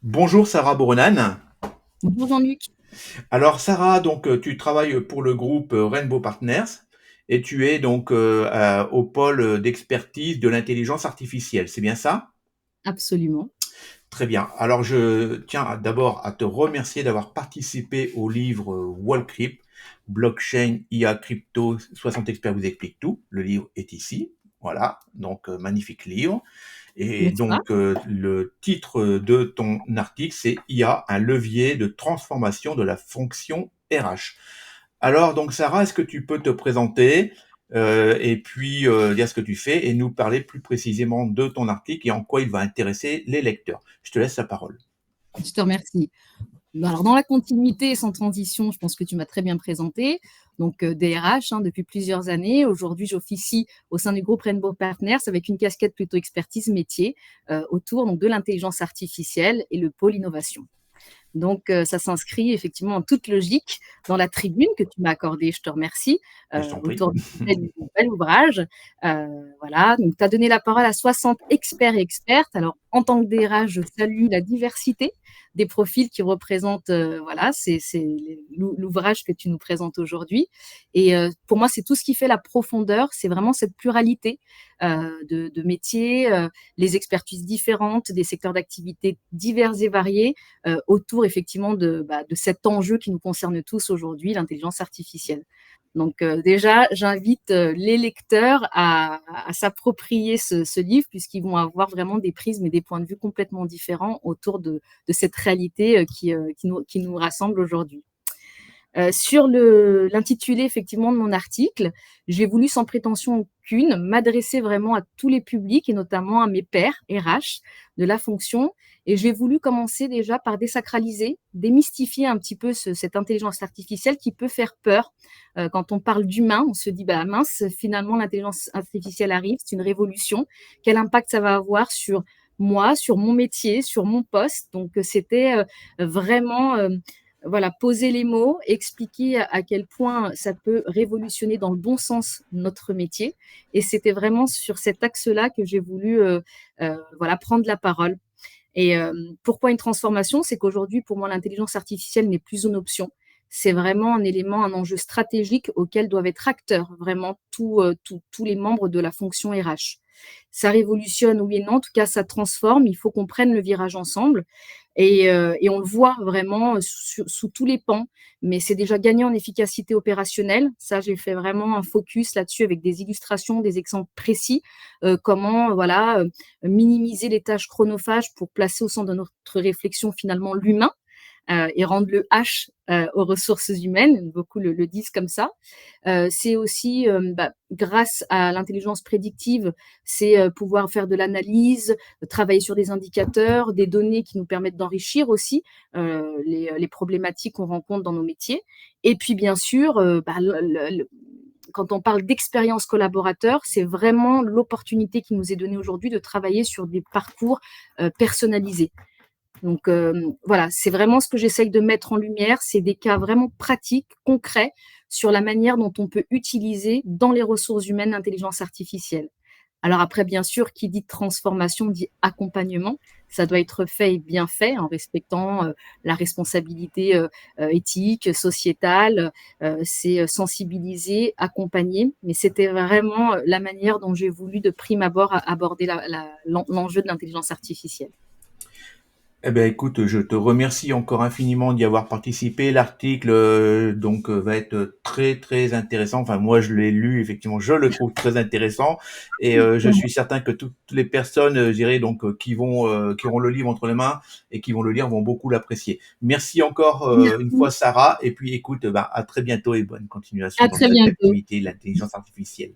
Bonjour Sarah Boronan. Bonjour Jean-Luc. Alors Sarah, donc tu travailles pour le groupe Rainbow Partners et tu es donc au pôle d'expertise de l'intelligence artificielle, c'est bien ça? Absolument. Très bien. Alors je tiens d'abord à te remercier d'avoir participé au livre Wallcrypt, Blockchain, IA, Crypto, 60 experts vous expliquent tout. Le livre est ici. Voilà, donc magnifique livre. Et N'est-ce pas? donc, le titre de ton article, c'est IA, un levier de transformation de la fonction RH. Alors, donc, Sarah, est-ce que tu peux te présenter et puis dire ce que tu fais et nous parler plus précisément de ton article et en quoi il va intéresser les lecteurs? Je te laisse la parole. Je te remercie. Alors, dans la continuité et sans transition, je pense que tu m'as très bien présenté. Donc, DRH, depuis plusieurs années. Aujourd'hui, j'officie au sein du groupe Rainbow Partners avec une casquette plutôt expertise métier autour donc, de l'intelligence artificielle et le pôle innovation. Donc, ça s'inscrit effectivement en toute logique dans la tribune que tu m'as accordée, je te remercie, Je t'en prie. autour du bel ouvrage. Voilà, donc tu as donné la parole à 60 experts et expertes. Alors, en tant que DRH, je salue la diversité des profils qui représentent, voilà, c'est l'ouvrage que tu nous présentes aujourd'hui. Et pour moi, c'est tout ce qui fait la profondeur, c'est vraiment cette pluralité de métiers, les expertises différentes, des secteurs d'activité divers et variés autour effectivement de cet enjeu qui nous concerne tous aujourd'hui, l'intelligence artificielle. Donc déjà, j'invite les lecteurs à s'approprier ce livre puisqu'ils vont avoir vraiment des prismes et des points de vue complètement différents autour de cette réalité qui nous rassemble aujourd'hui. Sur l'intitulé effectivement de mon article, j'ai voulu sans prétention aucune m'adresser vraiment à tous les publics et notamment à mes pairs RH de la fonction. Et j'ai voulu commencer déjà par désacraliser, démystifier un petit peu cette intelligence artificielle qui peut faire peur. Quand on parle d'humain, on se dit bah mince, finalement l'intelligence artificielle arrive, c'est une révolution. Quel impact ça va avoir sur moi, sur mon métier, sur mon poste. Donc c'était vraiment voilà, poser les mots, expliquer à quel point ça peut révolutionner dans le bon sens notre métier. Et c'était vraiment sur cet axe-là que j'ai voulu voilà, prendre la parole. Et pourquoi une transformation? C'est qu'aujourd'hui, pour moi, l'intelligence artificielle n'est plus une option. C'est vraiment un élément, un enjeu stratégique auquel doivent être acteurs vraiment tous les membres de la fonction RH. Ça révolutionne, oui et non, en tout cas, ça transforme. Il faut qu'on prenne le virage ensemble. Et on le voit vraiment sous tous les pans, mais c'est déjà gagné en efficacité opérationnelle. Ça, j'ai fait vraiment un focus là-dessus avec des illustrations, des exemples précis, comment voilà minimiser les tâches chronophages pour placer au centre de notre réflexion finalement l'humain et rendre le H aux ressources humaines. Beaucoup le disent comme ça. C'est aussi, grâce à l'intelligence prédictive, c'est pouvoir faire de l'analyse, travailler sur des indicateurs, des données qui nous permettent d'enrichir aussi les problématiques qu'on rencontre dans nos métiers. Et puis, bien sûr, quand on parle d'expérience collaborateur, c'est vraiment l'opportunité qui nous est donnée aujourd'hui de travailler sur des parcours personnalisés. Donc voilà, c'est vraiment ce que j'essaye de mettre en lumière, c'est des cas vraiment pratiques, concrets, sur la manière dont on peut utiliser dans les ressources humaines l'intelligence artificielle. Alors après, bien sûr, qui dit transformation dit accompagnement. Ça doit être fait et bien fait en respectant la responsabilité éthique, sociétale. C'est sensibiliser, accompagner. Mais c'était vraiment la manière dont j'ai voulu de prime abord aborder l'enjeu de l'intelligence artificielle. Eh ben, écoute, je te remercie encore infiniment d'y avoir participé. L'article va être très très intéressant. Enfin, moi, je l'ai lu, effectivement, je le trouve très intéressant, et je suis certain que toutes les personnes, je dirais donc, qui auront le livre entre les mains et qui vont le lire vont beaucoup l'apprécier. Merci encore une fois, Sarah. Et puis, écoute, à très bientôt et bonne continuation À dans très cette bientôt. activité, l'intelligence artificielle.